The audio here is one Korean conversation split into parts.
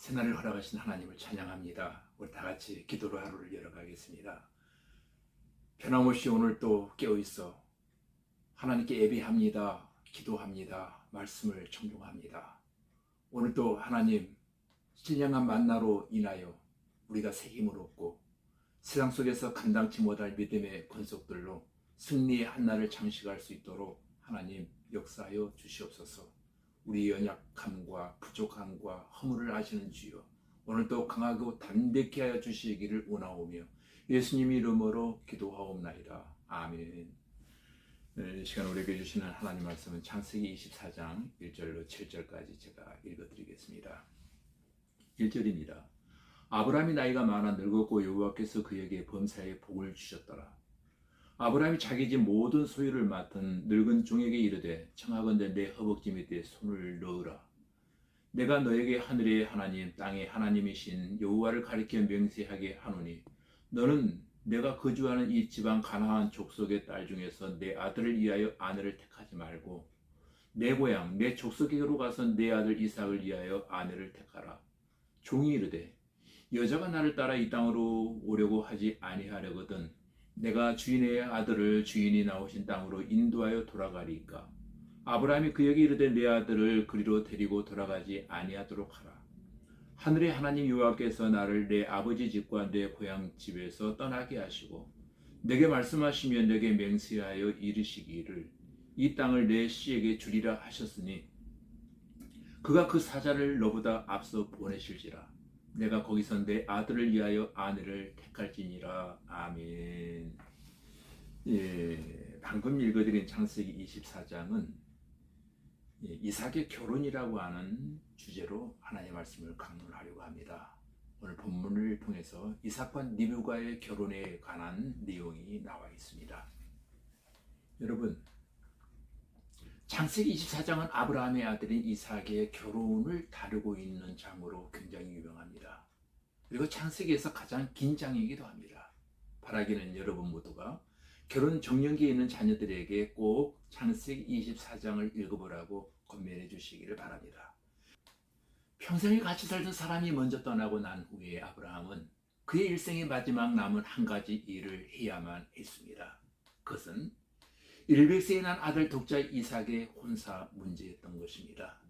새날을 허락하신 하나님을 찬양합니다. 우리 다 같이 기도로 하루를 열어가겠습니다. 변함없이 오늘 또 깨어있어 하나님께 예배합니다. 기도합니다. 말씀을 청종합니다. 오늘 또 하나님 신령한 만나로 인하여 우리가 새 힘을 얻고 세상 속에서 감당치 못할 믿음의 권속들로 승리의 한날을 장식할 수 있도록 하나님 역사하여 주시옵소서. 우리 연약함과 부족함과 허물을 아시는 주여, 오늘도 강하고 담대케 하여 주시기를 원하오며 예수님 이름으로 기도하옵나이다. 아멘. 이 시간 우리에게 주시는 하나님 말씀은 창세기 24장 1절로 7절까지 제가 읽어드리겠습니다. 1절입니다. 아브라함이 나이가 많아 늙었고 여호와께서 그에게 범사에 복을 주셨더라. 아브라함이 자기 집 모든 소유를 맡은 늙은 종에게 이르되 청하건대 내 허벅지 밑에 손을 넣으라. 내가 너에게 하늘의 하나님 땅의 하나님이신 여호와를 가리켜 맹세하게 하노니 너는 내가 거주하는 이 지방 가나안 족속의 딸 중에서 내 아들을 위하여 아내를 택하지 말고 내 고향 내 족속에게로 가서 내 아들 이삭을 위하여 아내를 택하라. 종이 이르되 여자가 나를 따라 이 땅으로 오려고 하지 아니하려거든 내가 주인의 아들을 주인이 나오신 땅으로 인도하여 돌아가리이까. 아브라함이 그에게 이르되 내 아들을 그리로 데리고 돌아가지 아니하도록 하라. 하늘의 하나님 여호와께서 나를 내 아버지 집과 내 고향 집에서 떠나게 하시고 내게 말씀하시며 내게 맹세하여 이르시기를 이 땅을 내 씨에게 주리라 하셨으니 그가 그 사자를 너보다 앞서 보내실지라. 내가 거기서 내 아들을 위하여 아내를 택할지니라. 아멘. 방금 읽어드린 창세기 24장은 이삭의 결혼이라고 하는 주제로 하나님의 말씀을 강론하려고 합니다. 오늘 본문을 통해서 이삭과 리브가의 결혼에 관한 내용이 나와 있습니다. 여러분, 창세기 24장은 아브라함의 아들인 이삭의 결혼을 다루고 있는 장으로 굉장히 유명합니다. 그리고 창세기에서 가장 긴 장이기도 합니다. 바라기는 여러분 모두가 결혼 정년기에 있는 자녀들에게 꼭 창세기 24장을 읽어보라고 권면해 주시기를 바랍니다. 평생을 같이 살던 사람이 먼저 떠나고 난 후에 아브라함은 그의 일생의 마지막 남은 한 가지 일을 해야만 했습니다. 그것은 100세에 난 아들 독자 이삭의 혼사 문제였던 것입니다.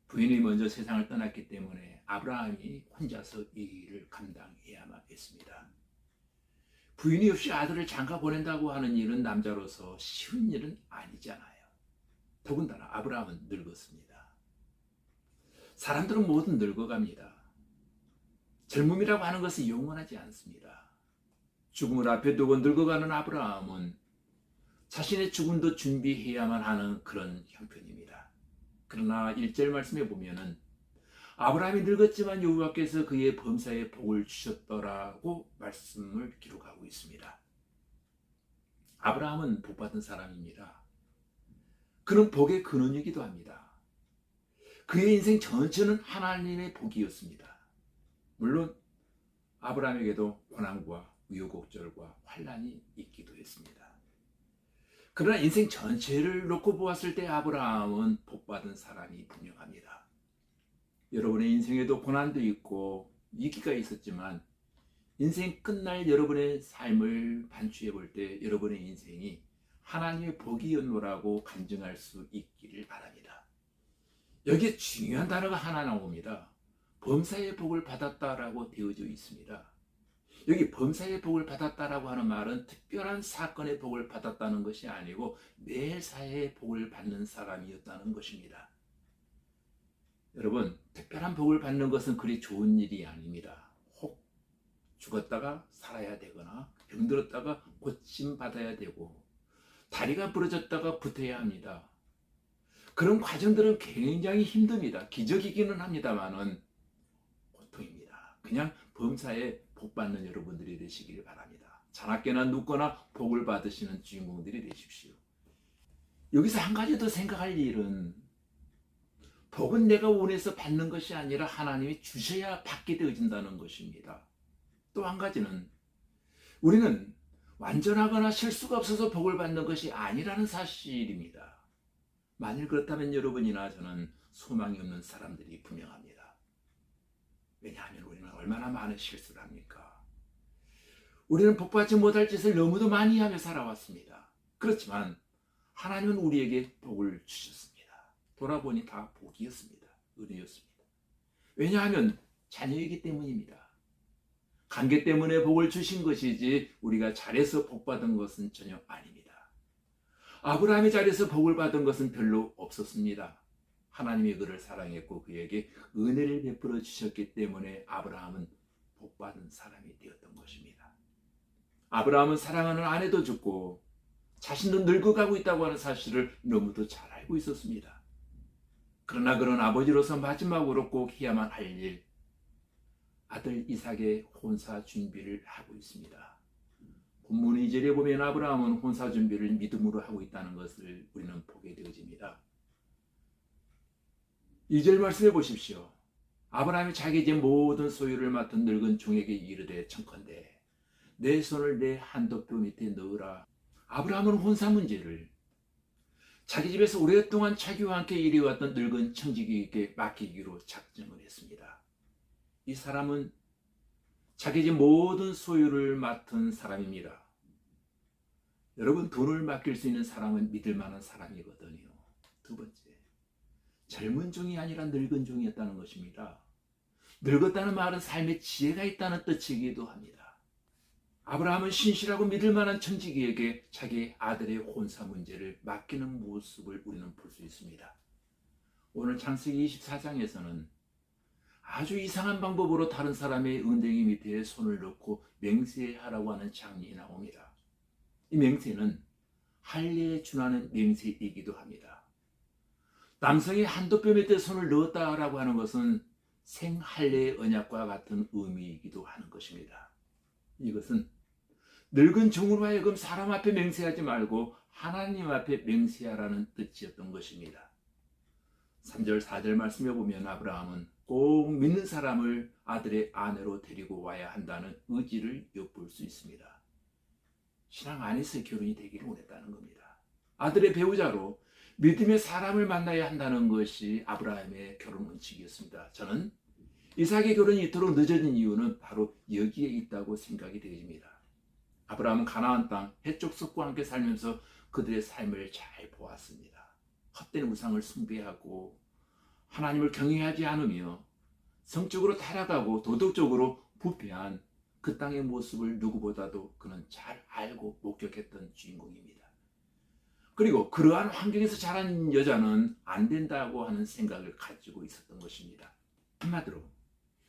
부인이 먼저 세상을 떠났기 때문에 아브라함이 혼자서 이 일을 감당해야만 했습니다. 부인이 없이 아들을 장가 보낸다고 하는 일은 남자로서 쉬운 일은 아니잖아요. 더군다나 아브라함은 늙었습니다. 사람들은 모두 늙어갑니다. 젊음이라고 하는 것은 영원하지 않습니다. 죽음을 앞에 두고 늙어가는 아브라함은 자신의 죽음도 준비해야만 하는 그런 형편입니다. 그러나 1절 말씀에 보면은 아브라함이 늙었지만 여호와께서 그의 범사에 복을 주셨더라고 말씀을 기록하고 있습니다. 아브라함은 복받은 사람입니다. 그는 복의 근원이기도 합니다. 그의 인생 전체는 하나님의 복이었습니다. 물론 아브라함에게도 고난과 우여곡절과 환난이 있기도 했습니다. 그러나 인생 전체를 놓고 보았을 때 아브라함은 복받은 사람이 분명합니다. 여러분의 인생에도 고난도 있고 위기가 있었지만 인생 끝날 여러분의 삶을 반추해 볼 때 여러분의 인생이 하나님의 복이었노라고 간증할 수 있기를 바랍니다. 여기에 중요한 단어가 하나 나옵니다. 범사의 복을 받았다라고 되어져 있습니다. 여기 범사의 복을 받았다라고 하는 말은 특별한 사건의 복을 받았다는 것이 아니고 매사에 복을 받는 사람이었다는 것입니다. 여러분, 특별한 복을 받는 것은 그리 좋은 일이 아닙니다. 혹 죽었다가 살아야 되거나 병들었다가 고침받아야 되고 다리가 부러졌다가 붙어야 합니다. 그런 과정들은 굉장히 힘듭니다. 기적이기는 합니다만은 고통입니다. 그냥 범사에 복 받는 여러분들이 되시기를 바랍니다. 자나깨나 눕거나 복을 받으시는 주인공들이 되십시오. 여기서 한 가지 더 생각할 일은 복은 내가 원해서 받는 것이 아니라 하나님이 주셔야 받게 되어진다는 것입니다. 또 한 가지는 우리는 완전하거나 실수가 없어서 복을 받는 것이 아니라는 사실입니다. 만일 그렇다면 여러분이나 저는 소망이 없는 사람들이 분명합니다. 왜냐하면 우리는 얼마나 많은 실수를 합니까? 우리는 복받지 못할 짓을 너무도 많이 하며 살아왔습니다. 그렇지만 하나님은 우리에게 복을 주셨습니다. 돌아보니 다 복이었습니다. 은혜였습니다. 왜냐하면 자녀이기 때문입니다. 관계 때문에 복을 주신 것이지 우리가 잘해서 복 받은 것은 전혀 아닙니다. 아브라함이 잘해서 복을 받은 것은 별로 없었습니다. 하나님이 그를 사랑했고 그에게 은혜를 베풀어 주셨기 때문에 아브라함은 복받은 사람이 되었던 것입니다. 아브라함은 사랑하는 아내도 죽고 자신도 늙어가고 있다고 하는 사실을 너무도 잘 알고 있었습니다. 그러나 그런 아버지로서 마지막으로 꼭 해야만 할 일, 아들 이삭의 혼사 준비를 하고 있습니다. 본문 2절에 보면 아브라함은 혼사 준비를 믿음으로 하고 있다는 것을 우리는 보게 되어집니다. 2절 말씀해 보십시오. 아브라함이 자기 집 모든 소유를 맡은 늙은 종에게 이르되 청컨대 내 손을 내 한도표 밑에 넣으라. 아브라함은 혼사 문제를 자기 집에서 오랫동안 자기와 함께 일해왔던 늙은 청지기에게 맡기기로 작정을 했습니다. 이 사람은 자기 집 모든 소유를 맡은 사람입니다. 여러분, 돈을 맡길 수 있는 사람은 믿을 만한 사람이거든요. 두 번째, 젊은 종이 아니라 늙은 종이었다는 것입니다. 늙었다는 말은 삶에 지혜가 있다는 뜻이기도 합니다. 아브라함은 신실하고 믿을 만한 청지기에게 자기 아들의 혼사 문제를 맡기는 모습을 우리는 볼 수 있습니다. 오늘 창세기 24장에서는 아주 이상한 방법으로 다른 사람의 은댕이 밑에 손을 넣고 맹세하라고 하는 장면이 나옵니다. 이 맹세는 할례에 준하는 맹세이기도 합니다. 남성이 한도뼈 밑에 손을 넣었다라고 하는 것은 생할례의 언약과 같은 의미이기도 하는 것입니다. 이것은 늙은 종으로 하여금 사람 앞에 맹세하지 말고 하나님 앞에 맹세하라는 뜻이었던 것입니다. 3절 4절 말씀에 보면 아브라함은 꼭 믿는 사람을 아들의 아내로 데리고 와야 한다는 의지를 엿볼 수 있습니다. 신앙 안에서 결혼이 되기를 원했다는 겁니다. 아들의 배우자로 믿음의 사람을 만나야 한다는 것이 아브라함의 결혼 원칙이었습니다. 저는 이삭의 결혼이 이토록 늦어진 이유는 바로 여기에 있다고 생각이 되집니다. 아브라함은 가나안 땅 해족속과 함께 살면서 그들의 삶을 잘 보았습니다. 헛된 우상을 숭배하고 하나님을 경외하지 않으며 성적으로 타락하고 도덕적으로 부패한 그 땅의 모습을 누구보다도 그는 잘 알고 목격했던 주인공입니다. 그리고 그러한 환경에서 자란 여자는 안 된다고 하는 생각을 가지고 있었던 것입니다. 한마디로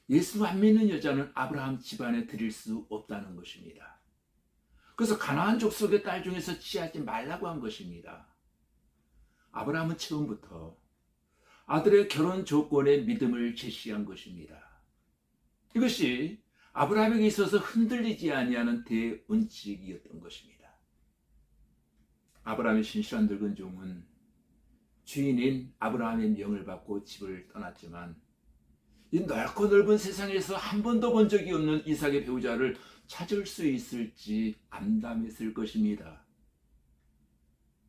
예수 안 믿는 여자는 아브라함 집안에 들일 수 없다는 것입니다. 그래서 가나안 족속의 딸 중에서 취하지 말라고 한 것입니다. 아브라함은 처음부터 아들의 결혼 조건에 믿음을 제시한 것입니다. 이것이 아브라함에게 있어서 흔들리지 아니하는 대원칙이었던 것입니다. 아브라함의 신실한 늙은 종은 주인인 아브라함의 명을 받고 집을 떠났지만 이 넓고 넓은 세상에서 한 번도 본 적이 없는 이삭의 배우자를 찾을 수 있을지 암담했을 것입니다.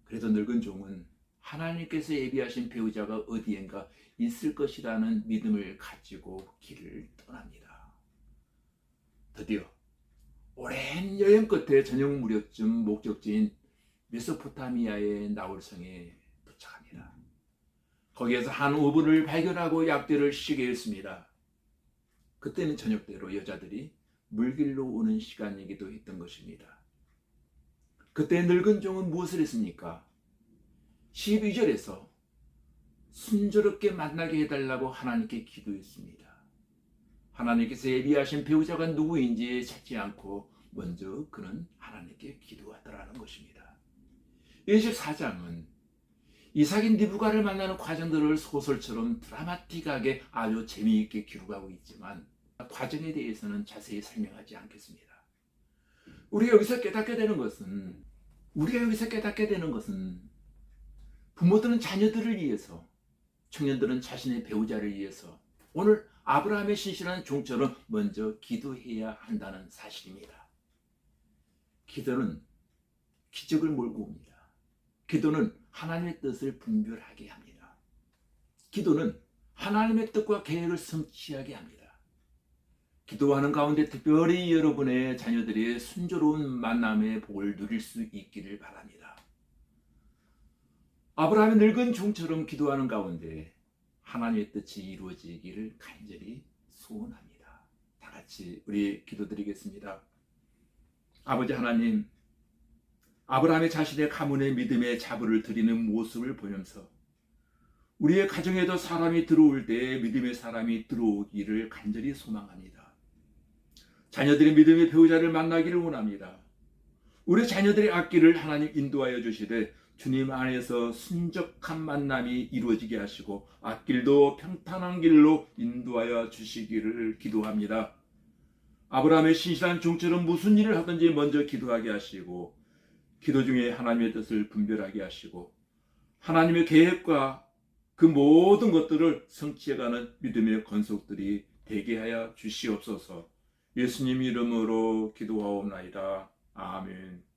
그래도 늙은 종은 하나님께서 예비하신 배우자가 어디엔가 있을 것이라는 믿음을 가지고 길을 떠납니다. 드디어 오랜 여행 끝에 저녁 무렵쯤 목적지인 메소포타미아의 나홀성에 도착합니다. 거기에서 한 어부를 발견하고 약대를 쉬게 했습니다. 그때는 저녁대로 여자들이 물길로 오는 시간이기도 했던 것입니다. 그때 늙은 종은 무엇을 했습니까? 12절에서 순조롭게 만나게 해달라고 하나님께 기도했습니다. 하나님께서 예비하신 배우자가 누구인지 찾지 않고 먼저 그는 하나님께 기도하더라는 것입니다. 24장은 이삭인 리브가를 만나는 과정들을 소설처럼 드라마틱하게 아주 재미있게 기록하고 있지만 과정에 대해서는 자세히 설명하지 않겠습니다. 우리가 여기서 깨닫게 되는 것은 부모들은 자녀들을 위해서, 청년들은 자신의 배우자를 위해서 오늘 아브라함의 신실한 종처럼 먼저 기도해야 한다는 사실입니다. 기도는 기적을 몰고 옵니다. 기도는 하나님의 뜻을 분별하게 합니다. 기도는 하나님의 뜻과 계획을 성취하게 합니다. 기도하는 가운데 특별히 여러분의 자녀들이 순조로운 만남의 복을 누릴 수 있기를 바랍니다. 아브라함의 늙은 종처럼 기도하는 가운데 하나님의 뜻이 이루어지기를 간절히 소원합니다. 다 같이 우리 기도드리겠습니다. 아버지 하나님, 아브라함의 자신의 가문의 믿음의 자부를 드리는 모습을 보면서 우리의 가정에도 사람이 들어올 때 믿음의 사람이 들어오기를 간절히 소망합니다. 자녀들의 믿음의 배우자를 만나기를 원합니다. 우리 자녀들의 앞길을 하나님 인도하여 주시되 주님 안에서 순적한 만남이 이루어지게 하시고 앞길도 평탄한 길로 인도하여 주시기를 기도합니다. 아브라함의 신실한 종처럼 무슨 일을 하든지 먼저 기도하게 하시고 기도 중에 하나님의 뜻을 분별하게 하시고 하나님의 계획과 그 모든 것들을 성취해가는 믿음의 권속들이 되게 하여 주시옵소서. 예수님 이름으로 기도하옵나이다. 아멘.